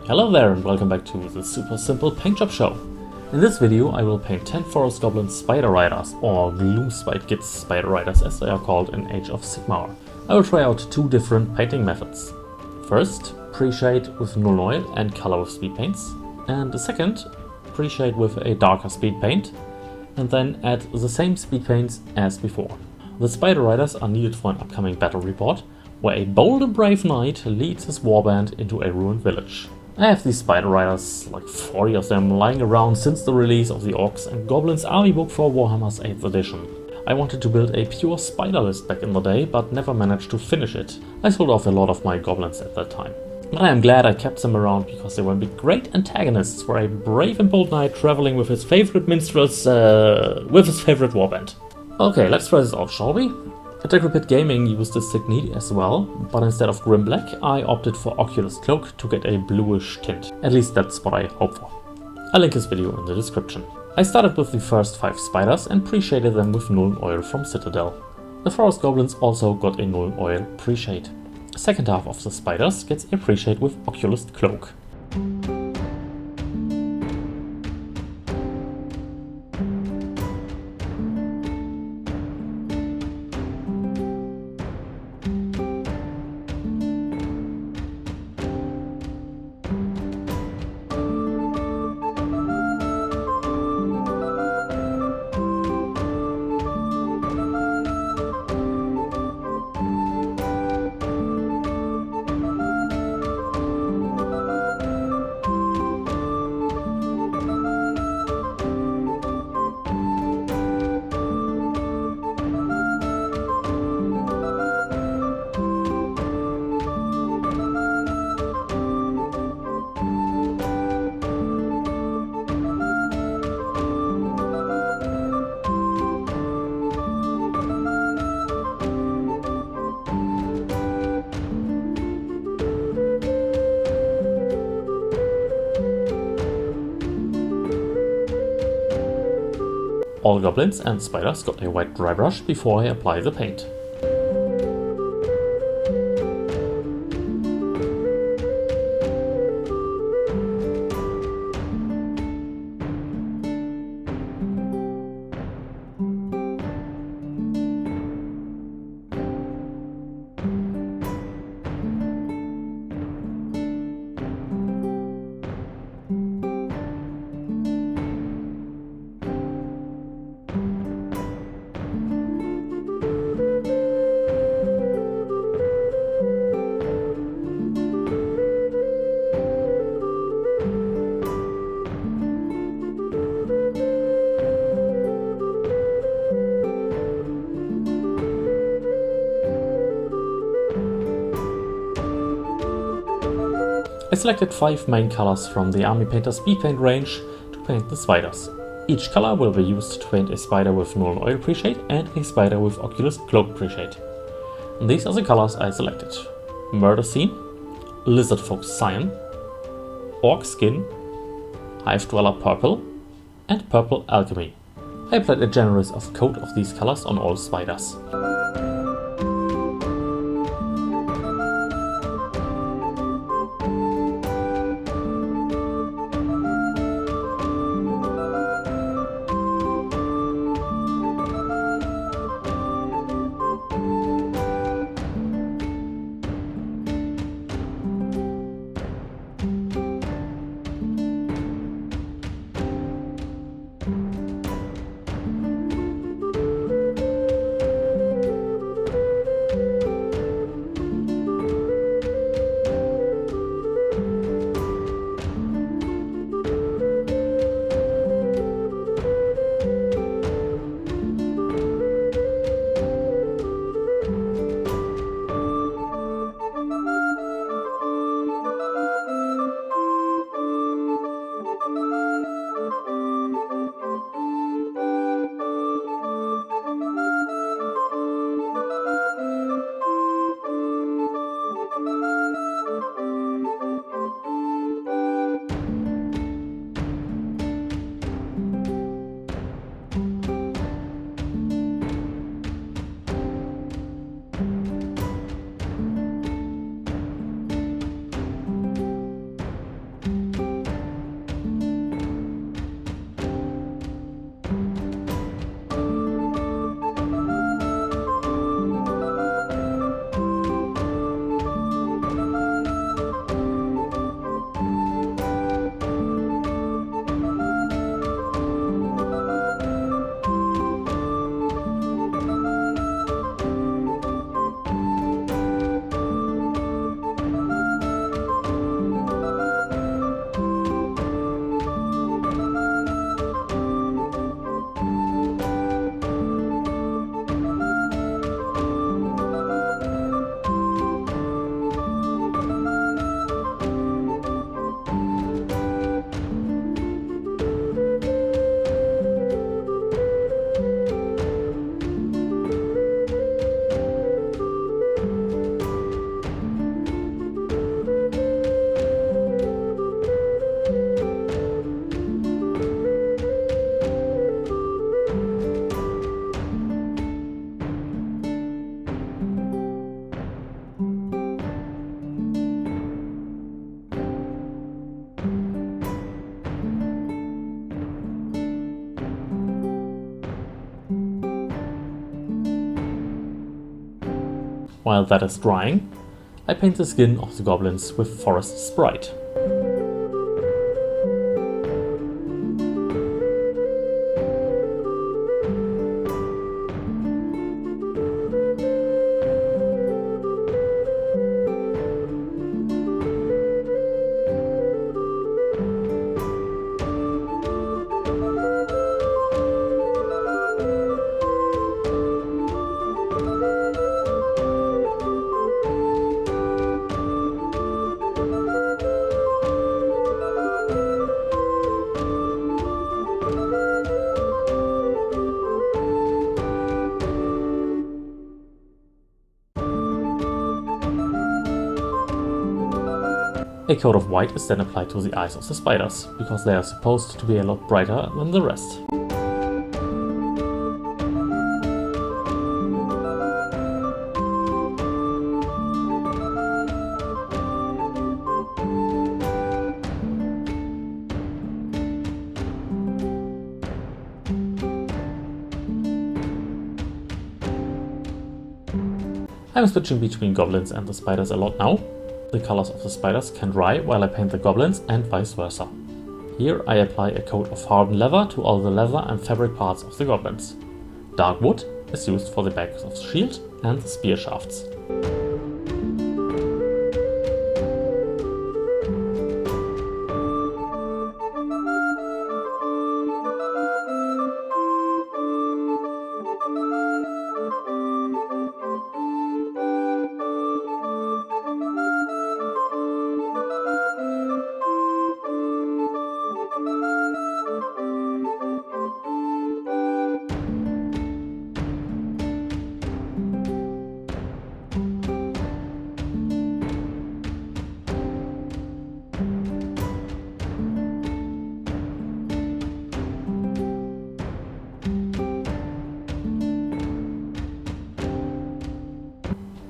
Hello there and welcome back to the Super Simple Paint Job Show. In this video I will paint 10 Forest Goblin Spider Riders, or Gloomspite Spider Riders as they are called in Age of Sigmar. I will try out two different painting methods. First, pre-shade with null oil and color with speed paints, and the second, pre-shade with a darker speed paint, and then add the same speed paints as before. The Spider Riders are needed for an upcoming battle report, where a bold and brave knight leads his warband into a ruined village. I have these Spider Riders, like 40 of them, lying around since the release of the Orcs and Goblins army book for Warhammer's 8th edition. I wanted to build a pure spider list back in the day, but never managed to finish it. I sold off a lot of my goblins at that time. But I am glad I kept them around because they will be great antagonists for a brave and bold knight traveling with his favorite minstrels, with his favorite warband. Okay, let's try this out, shall we? Decrepit Gaming used this technique as well, but instead of Grim Black, I opted for Oculus Cloak to get a bluish tint. At least that's what I hope for. I'll link this video in the description. I started with the first 5 spiders and pre-shaded them with null oil from Citadel. The Forest Goblins also got a null oil pre-shade. The second half of the spiders gets a pre-shade with Oculus Cloak. All goblins and spiders got a white dry brush before I apply the paint. I selected 5 main colors from the Army Painter Speed Paint range to paint the spiders. Each color will be used to paint a spider with null oil pre-shade and a spider with Oculus Cloak pre-shade. And these are the colors I selected: Murder Scene, Lizard Folk Cyan, Orc Skin, Hive Dweller Purple, and Purple Alchemy. I applied a generous coat of these colors on all spiders. While that is drying, I paint the skin of the goblins with Forest Sprite. A coat of white is then applied to the eyes of the spiders, because they are supposed to be a lot brighter than the rest. I'm switching between goblins and the spiders a lot now. The colors of the spiders can dry while I paint the goblins and vice versa. Here I apply a coat of hardened leather to all the leather and fabric parts of the goblins. Dark wood is used for the backs of the shield and the spear shafts.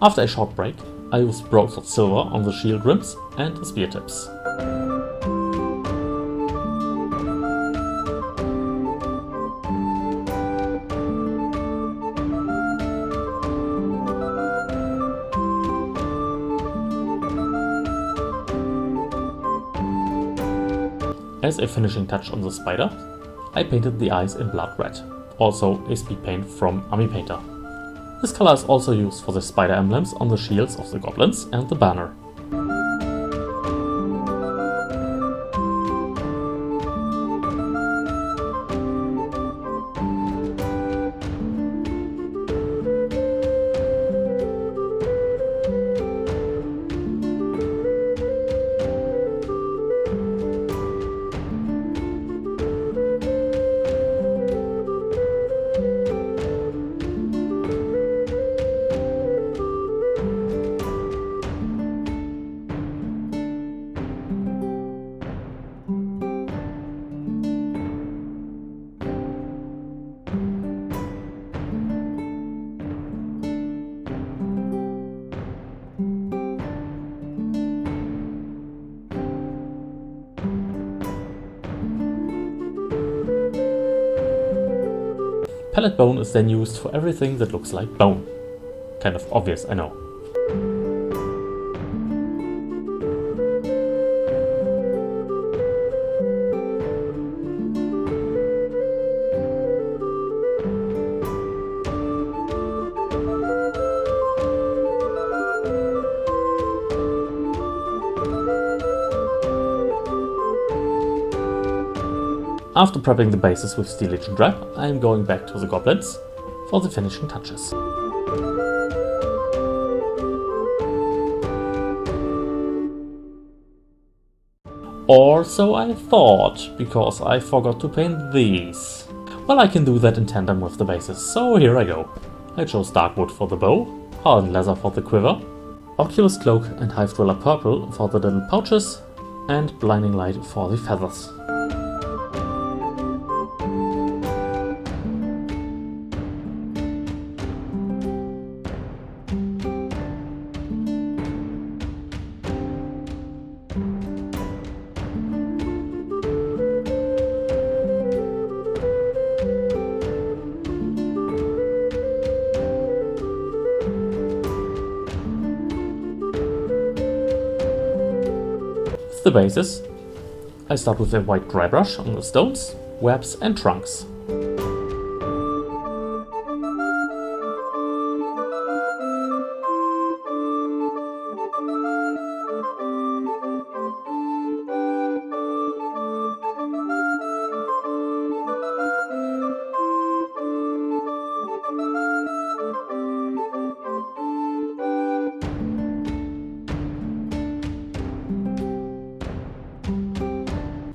After a short break, I use broadsword silver on the shield rims and the spear tips. As a finishing touch on the spider, I painted the eyes in blood red, also a speed paint from Army Painter. This color is also used for the spider emblems on the shields of the goblins and the banner. Palette bone is then used for everything that looks like bone. Kind of obvious, I know. After prepping the bases with Steel Legion Drab, I am going back to the goblins for the finishing touches. Or so I thought, because I forgot to paint these. Well, I can do that in tandem with the bases, so here I go. I chose dark wood for the bow, hardened leather for the quiver, Oculus cloak and Hive Dweller purple for the little pouches, and blinding light for the feathers. the bases, I start with a white dry brush on the stones, webs and trunks.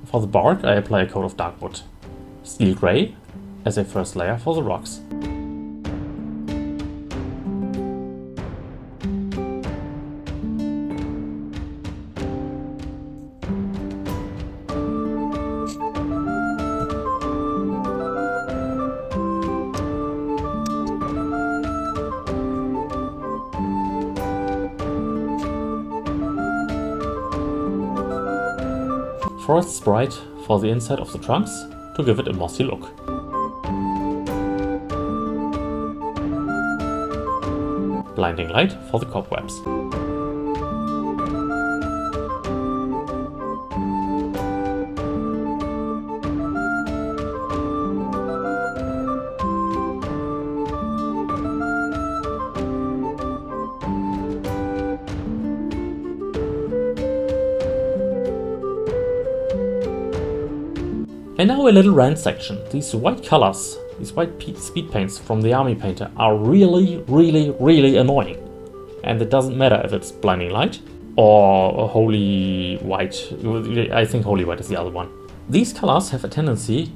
For the bark, I apply a coat of dark wood. Steel grey as a first layer for the rocks. Forest Sprite for the inside of the trunks to give it a mossy look. Blinding light for the cobwebs. And now a little rant section. These white colors, these white speed paints from the army painter are really annoying. And it doesn't matter if it's blinding light or holy white. I think holy white is the other one. These colors have a tendency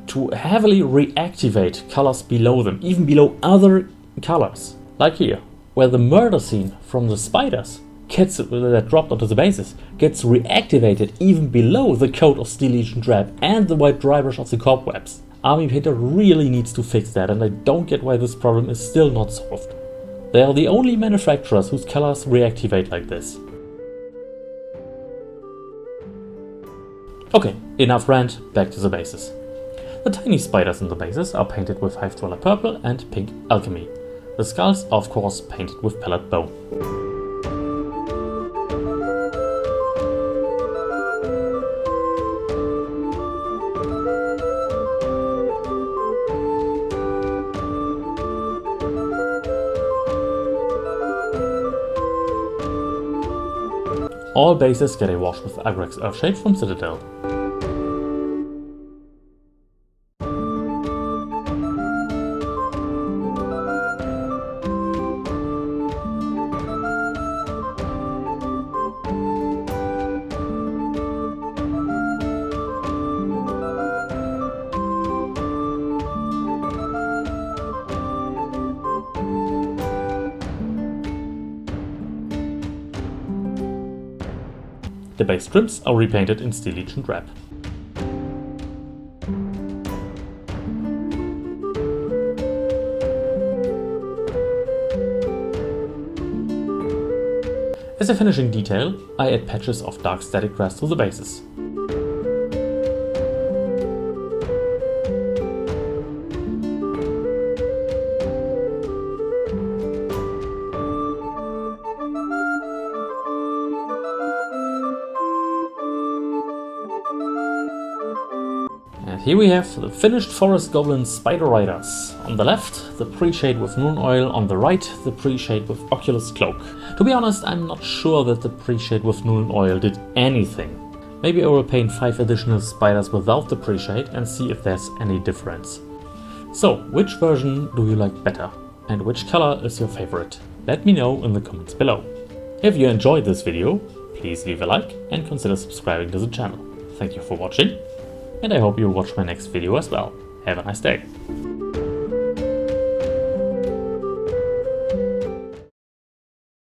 to heavily reactivate colors below them, even below other colors. Like here, where the murder scene from the spiders that dropped onto the bases gets reactivated even below the coat of Steel Legion drab and the white dry brush of the cobwebs. Army Painter really needs to fix that, and I don't get why this problem is still not solved. They are the only manufacturers whose colors reactivate like this. Okay, enough rant, back to the bases. The tiny spiders in the bases are painted with Hive Dweller Purple and Pink Alchemy. The skulls are of course painted with Pellet Bone. All bases get a wash with Agrex Earthshade from Citadel. The base trims are repainted in Steel Legion drab. As a finishing detail, I add patches of dark static grass to the bases. And here we have the finished Forest Goblin Spider Riders. On the left, the pre-shade with Moon Oil, on the right, the pre-shade with Oculus Cloak. To be honest, I'm not sure that the pre-shade with Moon Oil did anything. Maybe I will paint 5 additional spiders without the pre-shade and see if there's any difference. So, which version do you like better? And which color is your favorite? Let me know in the comments below. If you enjoyed this video, please leave a like and consider subscribing to the channel. Thank you for watching, and I hope you'll watch my next video as well. Have a nice day.